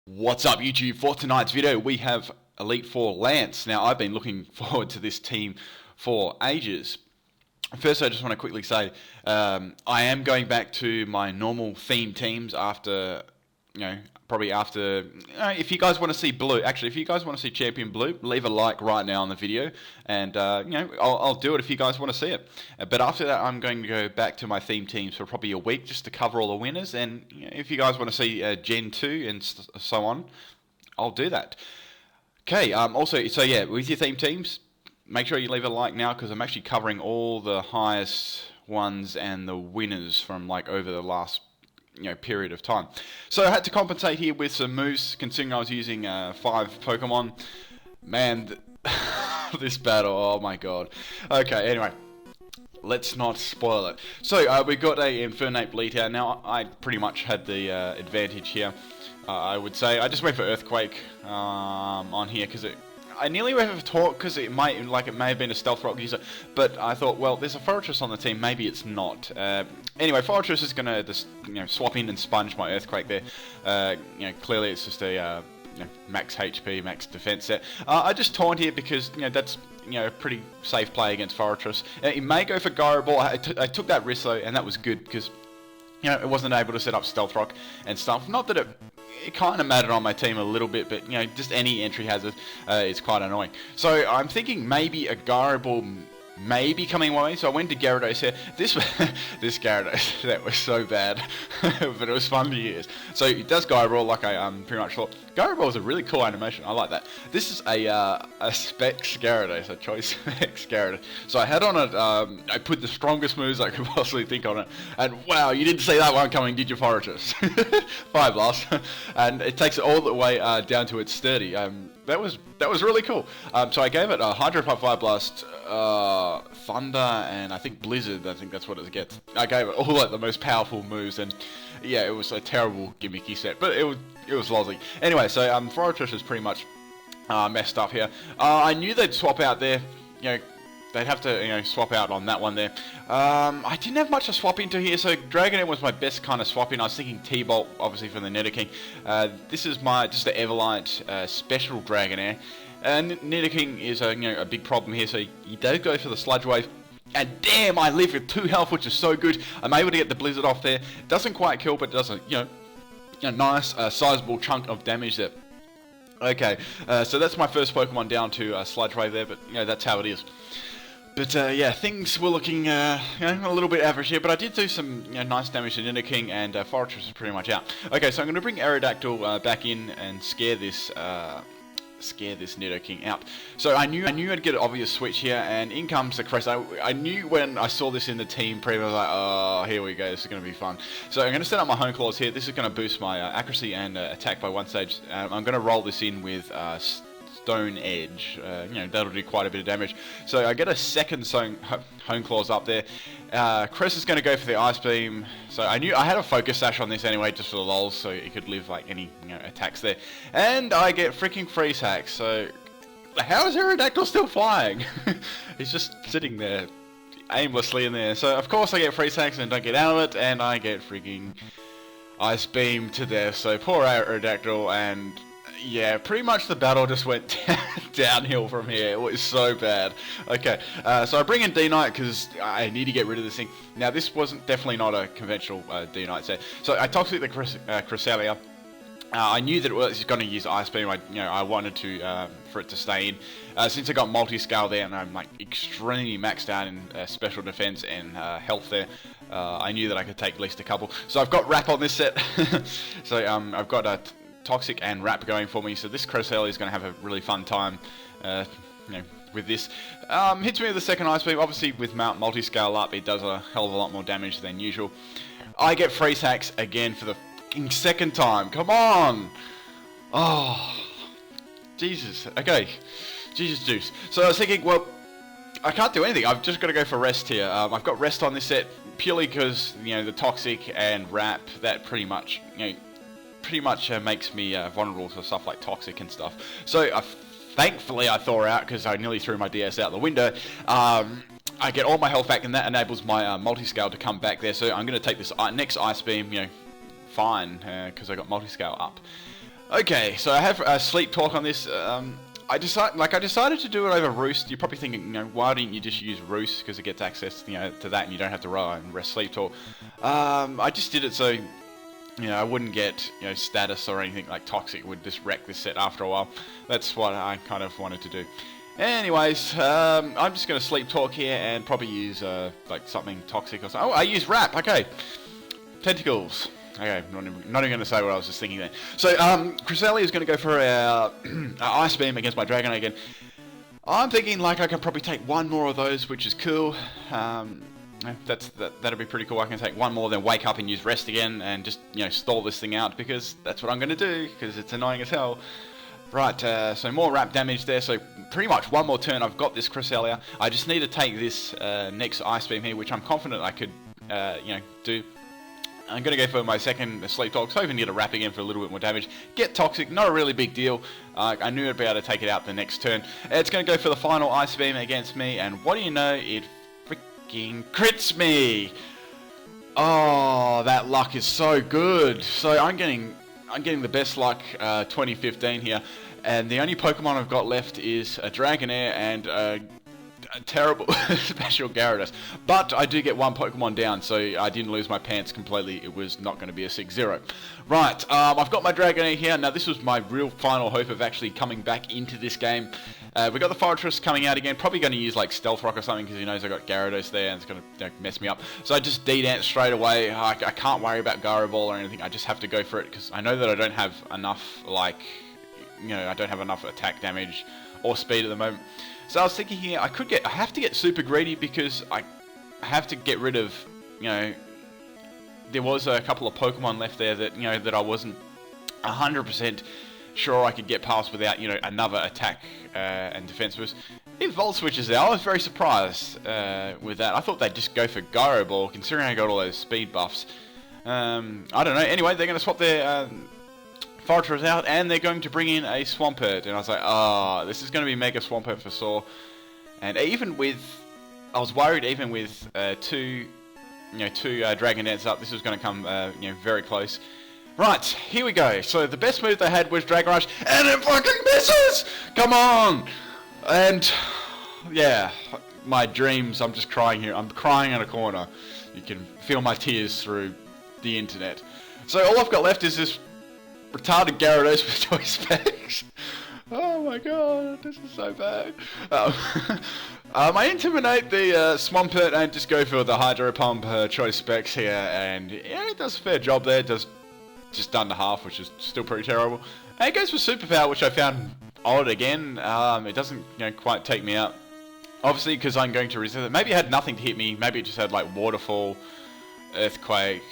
What's up YouTube? For tonight's video we have Elite 4 Lance. Now I've been looking forward to this team for ages. First I just want to quickly say I am going back to my normal theme teams after, probably after, if you guys want to see blue, actually if you guys want to see Champion Blue, leave a like right now on the video and I'll do it if you guys want to see it. But after that I'm going to go back to my theme teams for probably a week just to cover all the winners, and if you guys want to see Gen 2 and so on, I'll do that. Okay, also, so yeah, with your theme teams, make sure you leave a like now because I'm actually covering all the highest ones and the winners from like over the last period of time. So I had to compensate here with some moves considering I was using 5 Pokemon. Man, this battle, oh my god. Okay, anyway, let's not spoil it. So we got a Infernape lead here. Now I pretty much had the advantage here. I would say I just went for Earthquake on here because I nearly went for Torque because it may have been a Stealth Rock user, but I thought, well, there's a Fortress on the team, maybe it's not. Anyway, Fortress is gonna just swap in and sponge my Earthquake there. Clearly it's just a max HP, max defense set. I just taunt here because that's a pretty safe play against Fortress. It may go for Gyro Ball. I took that risk though, and that was good because it wasn't able to set up Stealth Rock and stuff. Not that it kind of mattered on my team a little bit, but just any entry hazard is quite annoying. So I'm thinking maybe a Gyro Ball may be coming my way, so I went to Gyarados here. This Gyarados, that was so bad, but it was fun to use. So it does Gyro Ball like I pretty much thought. Gyro Ball is a really cool animation, I like that. This is a Specs Gyarados, a Choice Specs Gyarados. So I had on it, I put the strongest moves I could possibly think on it, and wow, you didn't see that one coming, did you, Fortress? 5 Blast, and it takes it all the way down to its sturdy. That was really cool. So I gave it a Hydro Pump, Fire Blast, Thunder, and I think Blizzard. I think that's what it gets. I gave it all like the most powerful moves, and yeah, it was a terrible gimmicky set, but it was lousy. Anyway, so Fortress is pretty much messed up here. I knew they'd swap out there. They'd have to swap out on that one there. I didn't have much to swap into here, so Dragonair was my best kind of swap in. I was thinking T-Bolt, obviously from the Nidoking. This is just the Everlight special Dragonair. And Nidoking is a big problem here, so he does go for the Sludge Wave. And damn, I live with 2 health, which is so good. I'm able to get the Blizzard off there. Doesn't quite kill, but it does a nice sizable chunk of damage there. Okay, so that's my first Pokemon down to Sludge Wave there, but that's how it is. But yeah, things were looking a little bit average here, but I did do some nice damage to Nidoking, and Fortress is pretty much out. Okay, so I'm going to bring Aerodactyl back in and scare this Nidoking out. So I knew I'd get an obvious switch here, and in comes the Crest. I knew when I saw this in the team preview, I was like, oh, here we go, this is going to be fun. So I'm going to set up my Hone Claws here. This is going to boost my accuracy and attack by 1 stage. I'm going to roll this in with Stone Edge. That'll do quite a bit of damage. So I get a second Hone Claws up there. Crest is going to go for the Ice Beam. So I knew I had a Focus Sash on this anyway, just for the lols, so it could live like any attacks there. And I get freaking Freeze Hack. So how is Aerodactyl still flying? He's just sitting there aimlessly in there. So of course I get Freeze Hacks and don't get out of it, and I get freaking Ice Beam to death. So poor Aerodactyl, and yeah, pretty much the battle just went downhill from here. It was so bad. Okay, so I bring in D-Knight because I need to get rid of this thing. Now, this wasn't definitely not a conventional D-Knight set. So I Toxic the Cresselia. I knew that it was going to use Ice Beam. I wanted to for it to stay in. Since I got multi-scale there and I'm like extremely maxed out in special defense and health there, I knew that I could take at least a couple. So I've got Wrap on this set. So I've got a Toxic and Wrap going for me, so this Cresselia is going to have a really fun time with this. Hits me with the second Ice Beam. Obviously with multi-scale up, it does a hell of a lot more damage than usual. I get Freeze Hacks again for the second time. Come on! Oh, Jesus. Okay, Jesus juice. So I was thinking, well, I can't do anything. I've just got to go for Rest here. I've got Rest on this set purely because the Toxic and Wrap, that pretty much makes me vulnerable to stuff like Toxic and stuff. So I thankfully I thaw out because I nearly threw my DS out the window. I get all my health back, and that enables my multi-scale to come back there. So I'm going to take this next Ice Beam, fine, because I got multi-scale up. Okay, so I have a sleep talk on this. I decided to do it over Roost. You're probably thinking, why didn't you just use Roost, because it gets access, to that, and you don't have to roll and rest sleep talk. I just did it so, I wouldn't get, status or anything like toxic. It would just wreck this set after a while. That's what I kind of wanted to do. Anyways, I'm just going to sleep talk here and probably use like something toxic or something. Oh, I use Wrap. Okay, Tentacles. Okay, not even going to say what I was just thinking there. So, Cresselia is going to go for a Ice Beam against my Dragonite again. I'm thinking like I can probably take one more of those, which is cool. That'll be pretty cool. I can take one more, then wake up and use Rest again, and just stall this thing out, because that's what I'm going to do, because it's annoying as hell. Right, so more Wrap damage there, so pretty much one more turn I've got this Cresselia. I just need to take this next Ice Beam here, which I'm confident I could, do. I'm going to go for my second Sleep Talk, hoping to get a Wrap again for a little bit more damage. Get Toxic, not a really big deal. I knew I'd be able to take it out the next turn. It's going to go for the final Ice Beam against me, and what do you know, it freaking crits me! Oh, that luck is so good. So I'm getting the best luck 2015 here, and the only Pokemon I've got left is a Dragonair and a terrible special Gyarados. But I do get one Pokemon down, so I didn't lose my pants completely. It was not going to be a 6-0. Right, I've got my Dragonair here. Now this was my real final hope of actually coming back into this game. We got the Fortress coming out again. Probably going to use like Stealth Rock or something, because he knows I got Gyarados there and it's going to mess me up. So I just D-Dance straight away. I can't worry about Gyro Ball or anything. I just have to go for it, because I know that I don't have enough, I don't have enough attack damage or speed at the moment. So I was thinking here, I have to get super greedy, because I have to get rid of, there was a couple of Pokemon left there that, that I wasn't 100% sure I could get past without, another attack and defense boost. If Volt switches there, I was very surprised with that. I thought they'd just go for Gyro Ball, considering I got all those speed buffs. I don't know. Anyway, they're going to swap their Fortress out, and they're going to bring in a Swampert, and I was like, this is going to be Mega Swampert for sure. And even with, I was worried even with two Dragonets up, this was going to come, very close. Right, here we go. So the best move they had was Dragon Rush, and it fucking misses! Come on! And, yeah, my dreams, I'm just crying here. I'm crying in a corner. You can feel my tears through the internet. So all I've got left is this retarded Gyarados with Choice Specs. Oh my god, this is so bad. I Intimidate the Swampert and just go for the Hydro Pump Choice Specs here, and it does a fair job there. It does just under half, which is still pretty terrible. And it goes for Superpower, which I found odd again. It doesn't quite take me out. Obviously, because I'm going to resist it. Maybe it had nothing to hit me. Maybe it just had like Waterfall, Earthquake.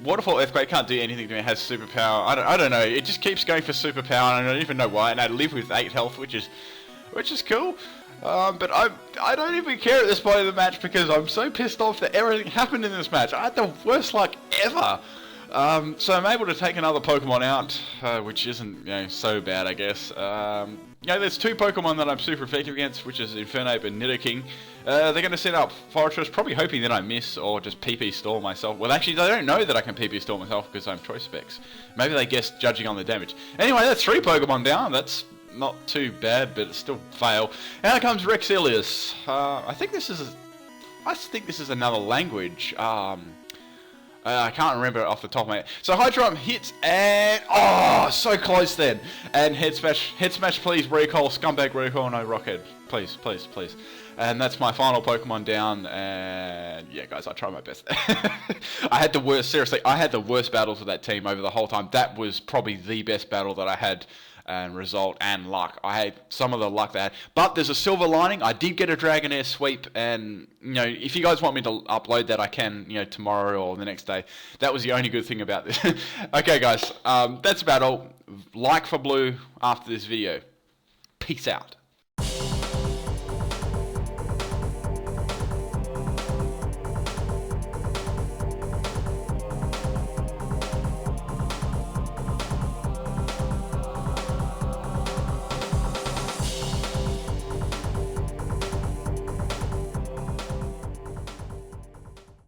Waterfall, Earthquake can't do anything to me. It has Superpower. I don't know. It just keeps going for Superpower, and I don't even know why. And I live with 8 health, which is cool. But I don't even care at this point of the match, because I'm so pissed off that everything happened in this match. I had the worst luck ever. So I'm able to take another Pokemon out, which isn't so bad, I guess. There's 2 Pokemon that I'm super effective against, which is Infernape and Nidoking. They're going to set up Fortress, probably hoping that I miss or just PP stall myself. Well, actually, they don't know that I can PP stall myself because I'm Choice Specs. Maybe they guessed judging on the damage. Anyway, that's 3 Pokemon down. That's not too bad, but it's still fail. Out comes Rexilius. I think this is another language. I can't remember it off the top of my head. So Hydro Pump hits, and so close then. And Head Smash, please recall, Scumbag recall, no Rockhead, please. And that's my final Pokemon down. And yeah, guys, I tried my best. I had the worst battles with that team over the whole time. That was probably the best battle that I had. And result and luck. I had some of the luck they had. But there's a silver lining. I did get a Dragonair sweep, and if you guys want me to upload that, I can, tomorrow or the next day. That was the only good thing about this. Okay, guys, that's about all. Like for blue after this video. Peace out.